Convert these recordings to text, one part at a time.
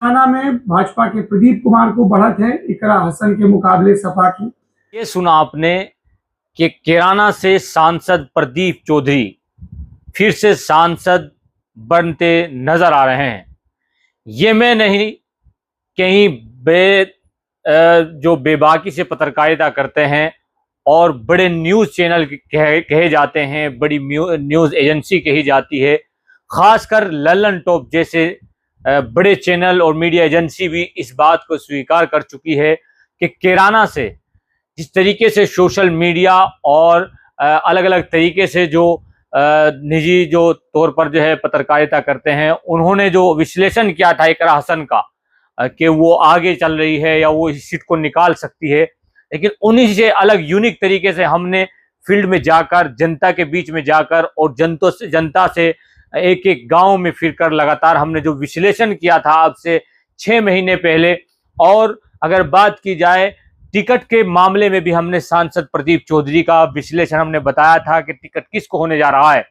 तेलंगाना में भाजपा के प्रदीप कुमार को बढ़त है इकरा हसन के मुकाबले सपा की। ये सुना आपने कि कैराना से सांसद प्रदीप चौधरी फिर से सांसद बनते नजर आ रहे हैं। ये मैं नहीं, कहीं जो बेबाकी से पत्रकारिता करते हैं और बड़े न्यूज़ चैनल कहे जाते हैं, बड़ी न्यूज़ एजेंसी कही जाती है, खासकर लल्लन टॉप जैसे बड़े चैनल और मीडिया एजेंसी भी इस बात को स्वीकार कर चुकी है कि कैराना से जिस तरीके से सोशल मीडिया और अलग अलग तरीके से जो निजी जो तौर पर जो है पत्रकारिता करते हैं, उन्होंने जो विश्लेषण किया था इकरा हसन का कि वो आगे चल रही है या वो इस सीट को निकाल सकती है, लेकिन उन्हीं से अलग यूनिक तरीके से हमने फील्ड में जाकर, जनता के बीच में जाकर और जनता से एक एक गांव में फिरकर लगातार हमने जो विश्लेषण किया था अब से 6 महीने पहले। और अगर बात की जाए टिकट के मामले में भी हमने सांसद प्रदीप चौधरी का विश्लेषण हमने बताया था कि टिकट किसको होने जा रहा है,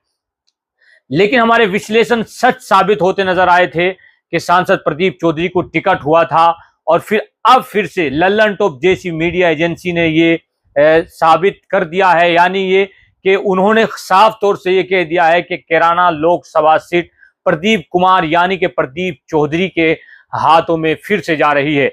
लेकिन हमारे विश्लेषण सच साबित होते नजर आए थे कि सांसद प्रदीप चौधरी को टिकट हुआ था। और अब फिर से लल्लन टॉप जैसी मीडिया एजेंसी ने ये साबित कर दिया है, यानी ये कि उन्होंने साफ तौर से ये कह दिया है कि कैराना लोकसभा सीट प्रदीप कुमार यानी कि प्रदीप चौधरी के हाथों में फिर से जा रही है।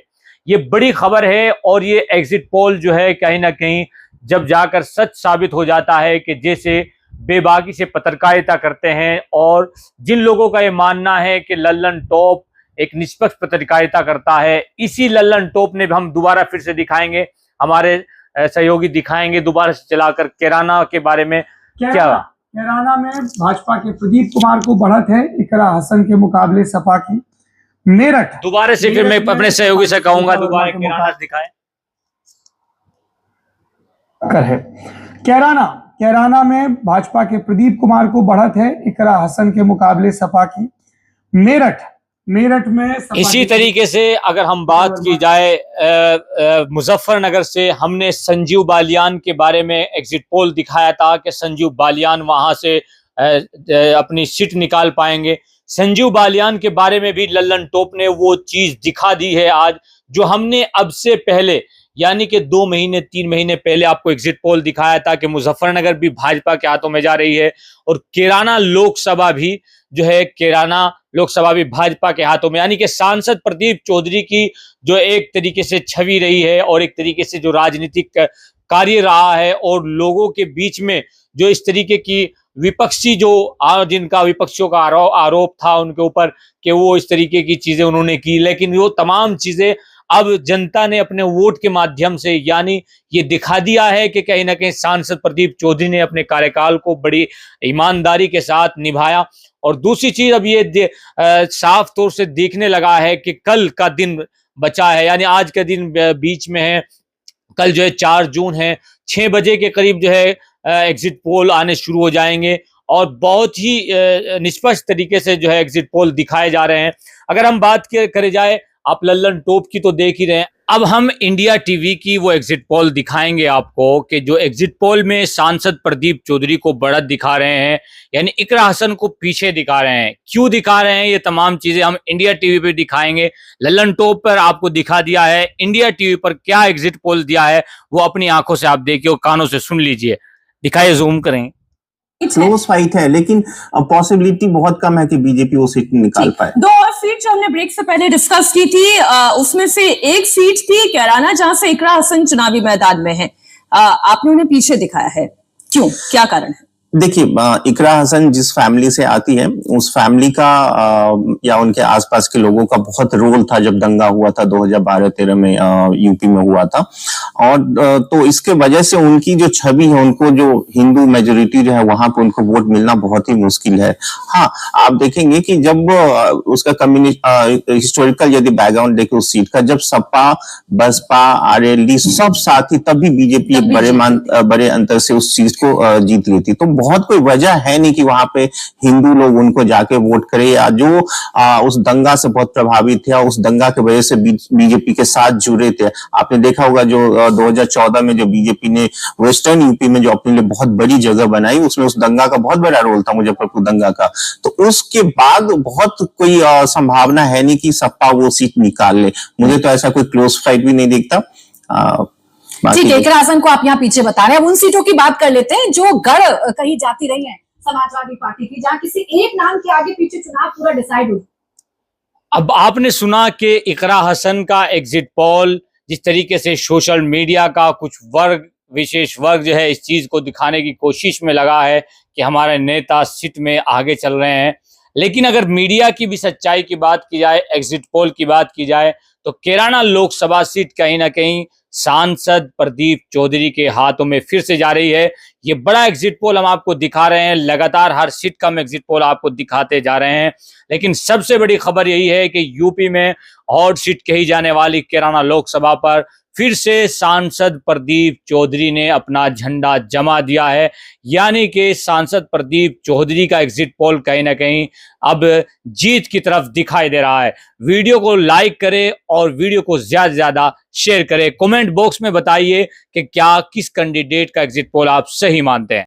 ये बड़ी खबर है और ये एग्जिट पोल जो है कहीं ना कहीं जब जाकर सच साबित हो जाता है कि जैसे बेबाकी से पत्रकारिता करते हैं और जिन लोगों का ये मानना है कि लल्लन टॉप एक निष्पक्ष पत्रकारिता करता है, इसी लल्लन टॉप ने हम दोबारा फिर से दिखाएंगे, हमारे सहयोगी दिखाएंगे दोबारा से चलाकर कैराना के बारे में क्या कैराना में भाजपा के प्रदीप कुमार को बढ़त है इकरा हसन के मुकाबले सपा की। मेरठ दोबारा से फिर मैं अपने सहयोगी से कहूंगा दोबारा कैराना दिखाएं। कैराना में भाजपा के प्रदीप कुमार को बढ़त है इकरा हसन के मुकाबले सपा की। मेरठ में इसी तरीके से अगर हम बात की जाए मुजफ्फरनगर से, हमने संजीव बालियान के बारे में एग्जिट पोल दिखाया था कि संजीव बालियान वहां से अपनी सीट निकाल पाएंगे। संजीव बालियान के बारे में भी लल्लन टॉप ने वो चीज दिखा दी है आज, जो हमने अब से पहले यानी कि 2 महीने 3 महीने पहले आपको एग्जिट पोल दिखाया था कि मुजफ्फरनगर भी भाजपा के हाथों में जा रही है और कैराना लोकसभा भी जो है कैराना लोकसभा भी भाजपा के हाथों में, यानी कि सांसद प्रदीप चौधरी की जो एक तरीके से छवि रही है और एक तरीके से जो राजनीतिक कार्य रहा है और लोगों के बीच में जो इस तरीके की विपक्षी जो जिनका विपक्षियों का आरोप था उनके ऊपर कि वो इस तरीके की चीजें उन्होंने की, लेकिन वो तमाम चीजें अब जनता ने अपने वोट के माध्यम से यानी ये दिखा दिया है कि कहीं ना कहीं सांसद प्रदीप चौधरी ने अपने कार्यकाल को बड़ी ईमानदारी के साथ निभाया। और दूसरी चीज अब ये साफ तौर से देखने लगा है कि कल का दिन बचा है, यानी आज का दिन बीच में है, कल जो है 4 जून है, 6 बजे के करीब जो है एग्जिट पोल आने शुरू हो जाएंगे और बहुत ही निष्पक्ष तरीके से जो है एग्जिट पोल दिखाए जा रहे हैं। अगर हम बात करे जाए, आप लल्लन टॉप की तो देख ही रहे हैं, अब हम इंडिया टीवी की वो एग्जिट पोल दिखाएंगे आपको कि जो एग्जिट पोल में सांसद प्रदीप चौधरी को बढ़त दिखा रहे हैं, यानी इकरा हसन को पीछे दिखा रहे हैं। क्यों दिखा रहे हैं ये तमाम चीजें हम इंडिया टीवी पे दिखाएंगे। लल्लन टॉप पर आपको दिखा दिया है, इंडिया टीवी पर क्या एग्जिट पोल दिया है वो अपनी आंखों से आप देखिए और कानों से सुन लीजिए। दिखाइए, जूम करें। क्लोज फाइट है, लेकिन पॉसिबिलिटी बहुत कम है कि बीजेपी वो सीट निकाल पाए। 2 और सीट जो हमने ब्रेक से पहले डिस्कस की थी, उसमें से एक सीट थी कैराना जहां से इकरा हसन चुनावी मैदान में है, आपने उन्हें पीछे दिखाया है, क्यों, क्या कारण है? देखिए, इकरा हसन जिस फैमिली से आती है उस फैमिली का या उनके आसपास के लोगों का बहुत रोल था जब दंगा हुआ था 2012-13 में यूपी में हुआ था। और तो इसके वजह से उनकी जो छवि है, उनको जो हिंदू मेजोरिटी जो है वहां पे उनको वोट मिलना बहुत ही मुश्किल है। हाँ, आप देखेंगे कि जब उसका हिस्टोरिकल यदि बैकग्राउंड देखे उस सीट का, जब सपा, बसपा, आरएलडी सब साथ ही, तब भी बीजेपी एक बड़े अंतर से उस सीट को जीत गई थी। तो बहुत कोई वजह है नहीं कि वहां पे हिंदू लोग उनको जाके वोट करें, या जो उस दंगा से बहुत प्रभावित थे और उस दंगा की वजह से बीजेपी के साथ जुड़े थे। आपने देखा होगा जो 2014 में जो बीजेपी ने वेस्टर्न यूपी में जो अपने लिए बहुत बड़ी जगह बनाई, उसमें उस दंगा का बहुत बड़ा रोल था, मुजफ्फरपुर दंगा का। तो उसके बाद बहुत कोई संभावना है नहीं कि सपा वो सीट निकाल ले। मुझे तो ऐसा कोई क्लोज फाइट भी नहीं दिखता। ठीक है, इकरा हसन को आप यहाँ पीछे बता रहे हैं। अब उन सीटों की बात कर लेते हैं जो गढ़ कही जाती रही है समाजवादी पार्टी की, जहां किसी एक नाम के आगे पीछे चुनाव पूरा डिसाइड हो। अब आपने सुना कि इकरा हसन का एग्जिट पोल जिस तरीके से सोशल मीडिया का कुछ वर्ग, विशेष वर्ग जो है इस चीज को दिखाने की कोशिश में लगा है कि हमारे नेता सीट में आगे चल रहे हैं, लेकिन अगर मीडिया की भी सच्चाई की बात की जाए, एग्जिट पोल की बात की जाए, तो कैराना लोकसभा सीट कहीं ना कहीं सांसद प्रदीप चौधरी के हाथों में फिर से जा रही है। ये बड़ा एग्जिट पोल हम आपको दिखा रहे हैं, लगातार हर सीट का हम एग्जिट पोल आपको दिखाते जा रहे हैं, लेकिन सबसे बड़ी खबर यही है कि यूपी में हॉट सीट कही जाने वाली कैराना लोकसभा पर फिर से सांसद प्रदीप चौधरी ने अपना झंडा जमा दिया है। यानी कि सांसद प्रदीप चौधरी का एग्जिट पोल कहीं ना कहीं अब जीत की तरफ दिखाई दे रहा है। वीडियो को लाइक करें और वीडियो को ज्यादा से ज्यादा शेयर करें। कमेंट बॉक्स में बताइए कि क्या किस कैंडिडेट का एग्जिट पोल आप सही मानते हैं।